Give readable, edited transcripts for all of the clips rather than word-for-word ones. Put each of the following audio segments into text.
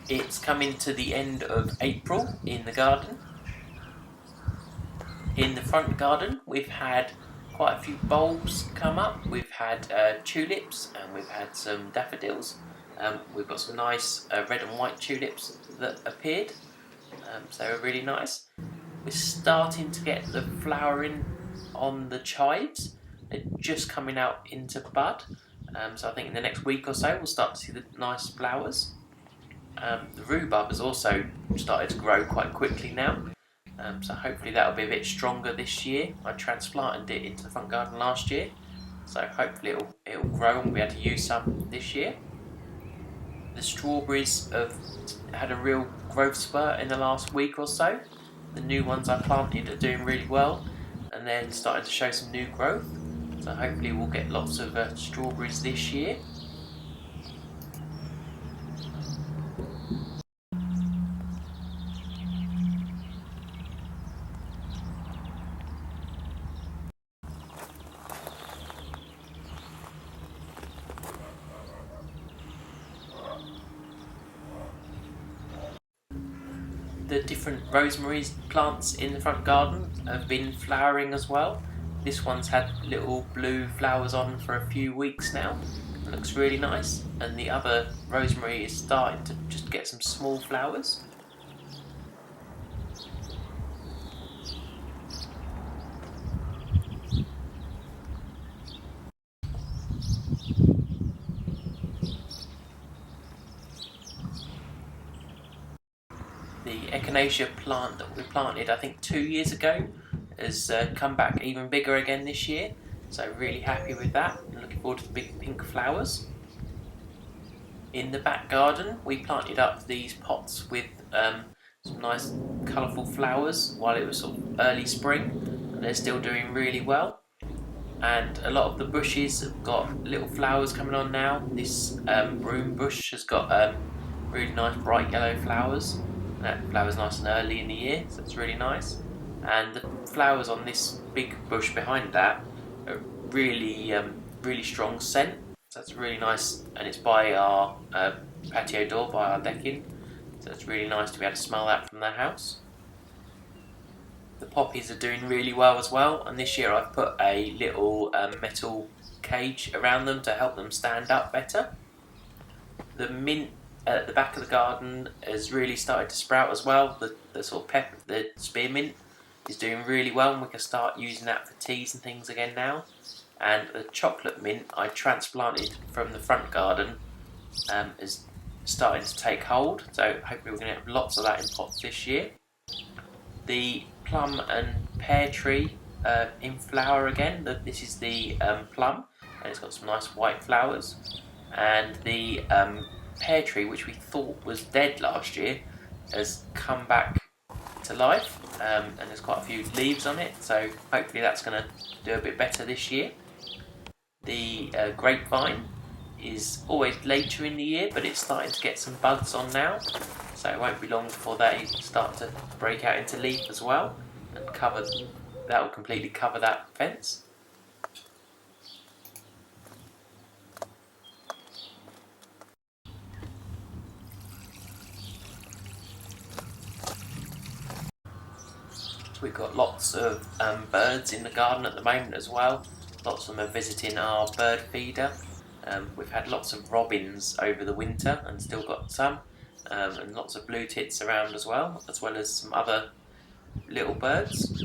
It's coming to the end of April in the garden. In the front garden we've had quite a few bulbs come up. We've had tulips and we've had some daffodils. We've got some nice red and white tulips that appeared, so they're really nice. We're starting to get the flowering on the chives. They're just coming out into bud, so I think in the next week or so we'll start to see the nice flowers. The rhubarb has also started to grow quite quickly now, so hopefully that'll be a bit stronger this year. I transplanted it into the front garden last year, so hopefully it'll grow and we'll be able to use some this year. The strawberries have had a real growth spurt in the last week or so. The new ones I planted are doing really well and they're starting to show some new growth, so hopefully we'll get lots of strawberries this year. The different rosemary plants in the front garden have been flowering as well. This one's had little blue flowers on for a few weeks now. It looks really nice, and the other rosemary is starting to just get some small flowers. The echinacea plant that we planted I think 2 years ago has come back even bigger again this year, so really happy with that and looking forward to the big pink flowers. In the back garden we planted up these pots with some nice colourful flowers while it was sort of early spring, and they're still doing really well. And a lot of the bushes have got little flowers coming on now. This broom bush has got really nice bright yellow flowers. That flowers nice and early in the year, so it's really nice. And the flowers on this big bush behind that are really strong scent, so it's really nice, and it's by our patio door, by our decking, so it's really nice to be able to smell that from the house. The poppies are doing really well as well, and this year I've put a little metal cage around them to help them stand up better. The mint at the back of the garden has really started to sprout as well. The sort of the spearmint is doing really well, and we can start using that for teas and things again now. And the chocolate mint I transplanted from the front garden is starting to take hold, so hopefully we're going to have lots of that in pots this year. The plum and pear tree in flower again. This is the plum, and it's got some nice white flowers. And the pear tree, which we thought was dead last year, has come back to life, and there's quite a few leaves on it, so hopefully that's going to do a bit better this year. The grapevine is always later in the year, but it's starting to get some buds on now, so it won't be long before they start to break out into leaf as well, and that will completely cover that fence. We've got lots of birds in the garden at the moment as well. Lots of them are visiting our bird feeder. We've had lots of robins over the winter and still got some, and lots of blue tits around as well as some other little birds.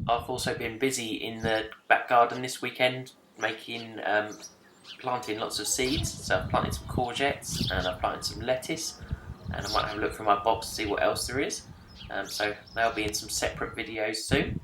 I've also been busy in the back garden this weekend planting lots of seeds. So I've planted some courgettes and I've planted some lettuce, and I might have a look through my box to see what else there is. So they'll be in some separate videos soon.